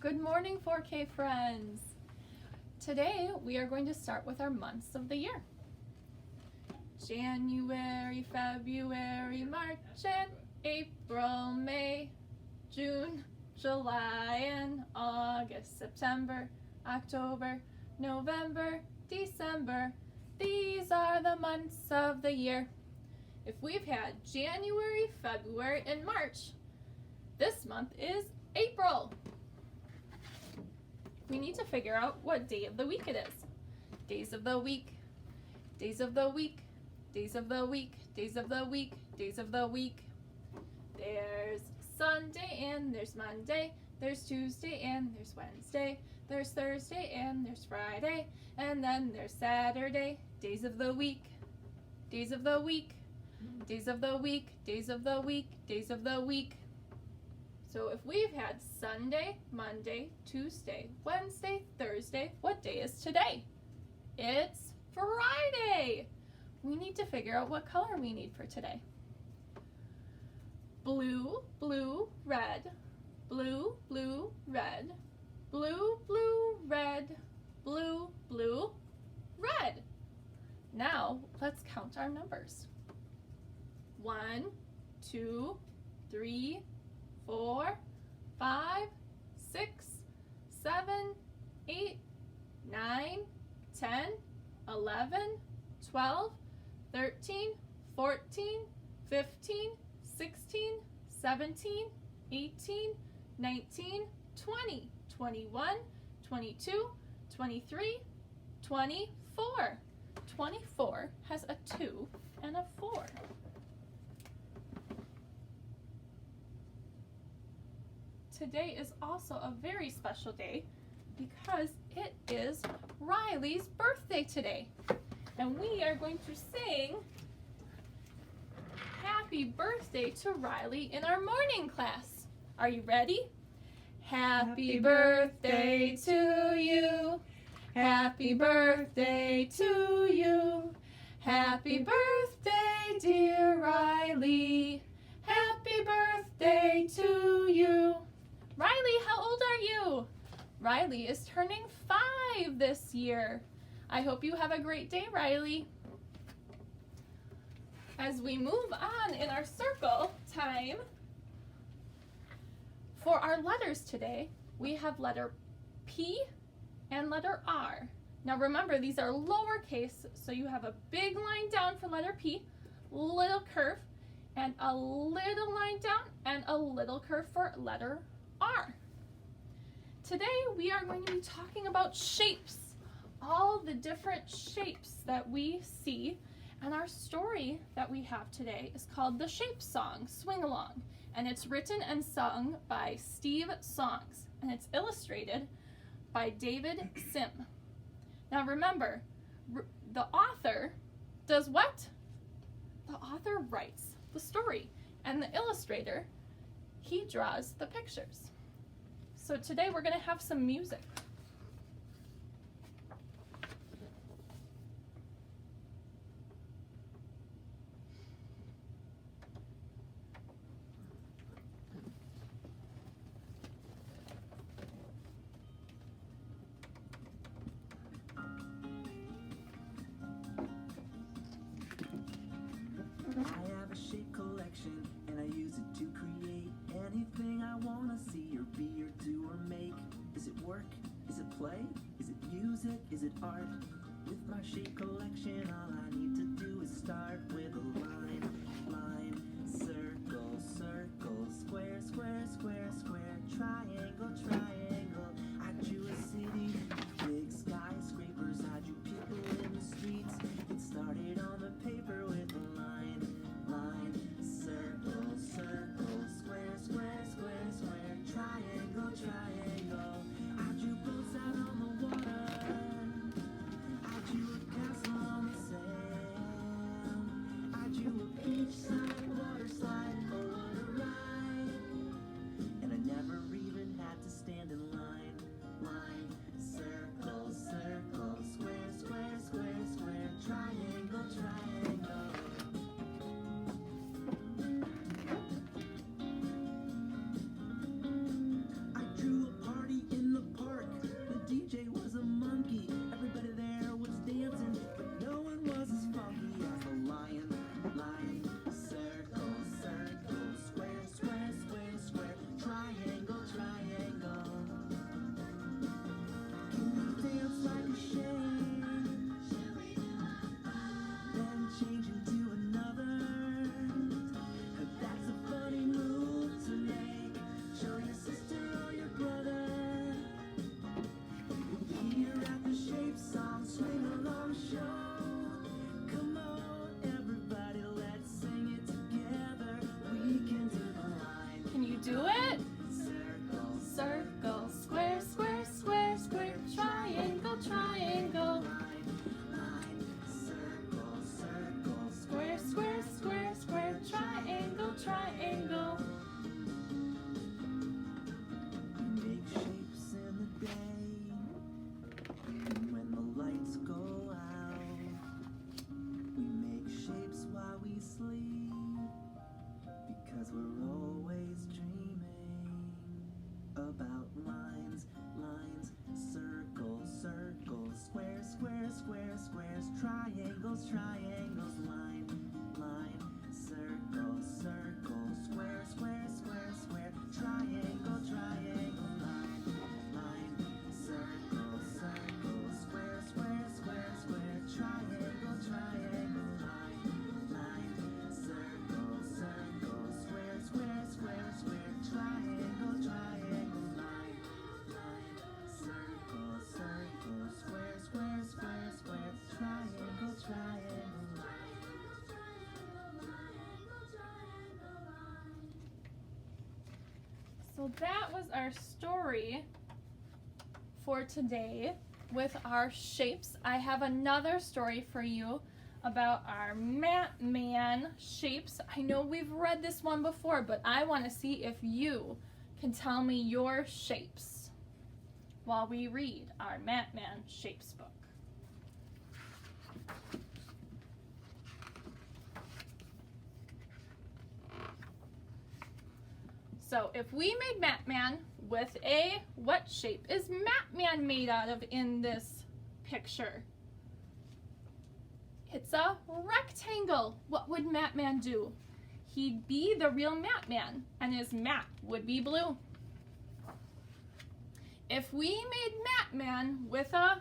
Good morning, 4K friends. Today we are going to start with our months of the year. January, February, March, and April, May, June, July, and August, September, October, November, December. These are the months of the year. If we've had January, February, and March, this month is April. We need to figure out what day of the week it is. Days of the week, days of the week, days of the week, days of the week, days of the week. There's Sunday and there's Monday, there's Tuesday and there's Wednesday, there's Thursday and there's Friday, and then there's Saturday. Days of the week, days of the week, days of the week, days of the week, days of the week. So if we've had Sunday, Monday, Tuesday, Wednesday, Thursday, what day is today? It's Friday. We need to figure out what color we need for today. Blue, blue, red, blue, blue, red, blue, blue, red, blue, blue, red. Now let's count our numbers. 1, 2, 3, 4, 5, 6, 7, 8, 9, 10, 11, 12, 13, 14, 15, 16, 17, 18, 19, 20, 21, 22, 23, 24. 24 has a 2 and a 4. Today is also a very special day because it is Riley's birthday today. And we are going to sing Happy Birthday to Riley in our morning class. Are you ready? Happy birthday to you. Happy birthday to you. Happy birthday, dear Riley. Happy birthday to you. Riley, how old are you? Riley is turning 5 this year. I hope you have a great day, Riley. As we move on in our circle time, for our letters today, we have letter P and letter R. Now remember, these are lowercase, so you have a big line down for letter P, little curve, and a little line down and a little curve for letter R. Today we are going to be talking about shapes, all the different shapes that we see, and our story that we have today is called The Shape Song, Swing Along, and it's written and sung by Steve Songs, and it's illustrated by David Sim. Now remember, the author does what? The author writes the story, and the illustrator, he draws the pictures. So today we're going to have some music. I have a shape collection and I use it to create anything I want to see or be or do or make. Is it work? Is it play? Is it music? Is it art? With my shape collection, all I need to do is start with a line, line, circle, circle, square, square, square, square, triangle, triangle. I drew a city, big skyscrapers. I drew people in the streets. It started on the paper with a line, line, circle, circle, square, square, square, square, triangle, triangle. I drew boats out on the water. I drew a castle on the sand. So that was our story for today with our shapes. I have another story for you about our Matman shapes. I know we've read this one before, but I want to see if you can tell me your shapes while we read our Matman shapes book. So if we made Matman with a, what shape is Matman made out of in this picture? It's a rectangle. What would Matman do? He'd be the real Matman, and his mat would be blue. If we made Matman with a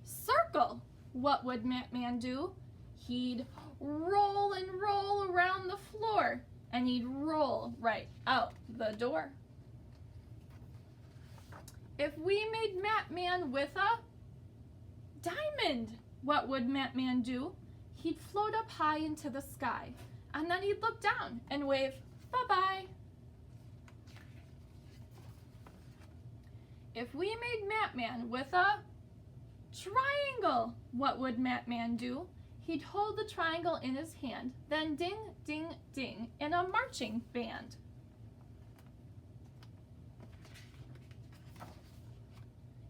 circle, what would Matman do? He'd roll and roll around the floor, and he'd roll right out the door. If we made Matman with a diamond, what would Matman do? He'd float up high into the sky, and then he'd look down and wave bye-bye. If we made Matman with a triangle, what would Matman do? He'd hold the triangle in his hand, then ding, ding, ding in a marching band.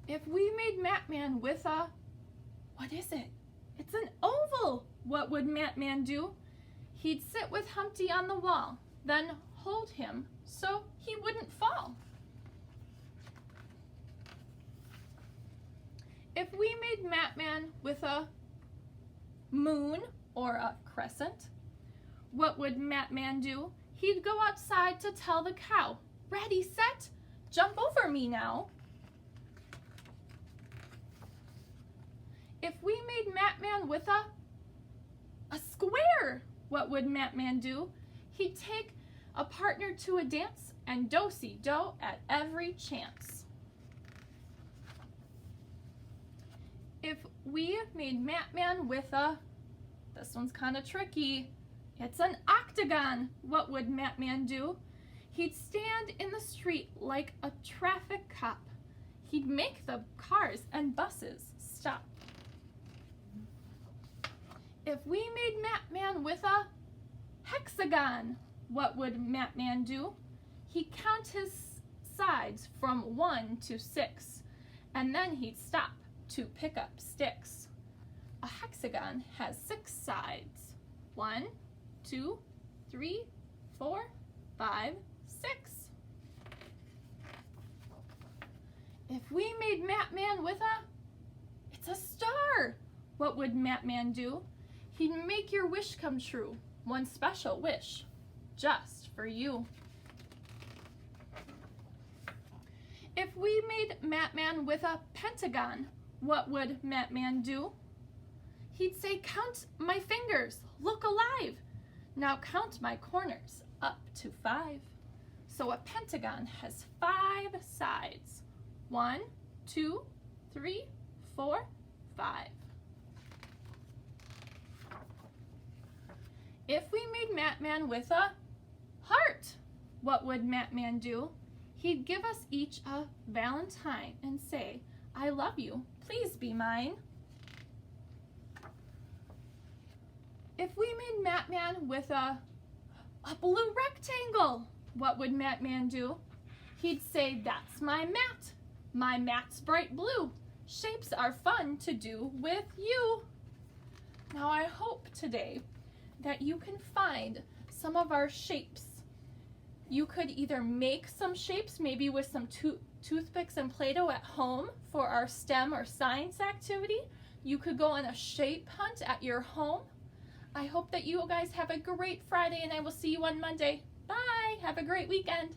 If we made Matman with a, what is it? It's an oval. What would Matman do? He'd sit with Humpty on the wall, then hold him so he wouldn't fall. If we made Matman with a moon or a crescent, what would Matman do? He'd go outside to tell the cow, ready, set, jump over me now. If we made Matman with a square, what would Matman do? He'd take a partner to a dance and do-si-do at every chance. If we made Matman with a, this one's kind of tricky, it's an octagon, what would Matman do? He'd stand in the street like a traffic cop. He'd make the cars and buses stop. If we made Matman with a hexagon, what would Matman do? He'd count his sides from 1 to 6, and then he'd stop to pick up sticks. A hexagon has 6 sides. 1, 2, 3, 4, 5, 6. If we made Matman with a, it's a star, what would Matman do? He'd make your wish come true, one special wish, just for you. If we made Matman with a pentagon, what would Matman do? He'd say, count my fingers, look alive. Now count my corners, up to 5. So a pentagon has 5 sides. 1, 2, 3, 4, 5. If we made Matman with a heart, what would Matman do? He'd give us each a valentine and say, I love you, please be mine. If we made Matman with a blue rectangle, what would Matman do? He'd say, that's my mat. My mat's bright blue. Shapes are fun to do with you. Now I hope today that you can find some of our shapes. You could either make some shapes, maybe with some toothpicks and Play-Doh at home for our STEM or science activity. You could go on a shape hunt at your home. I hope that you guys have a great Friday, and I will see you on Monday. Bye! Have a great weekend.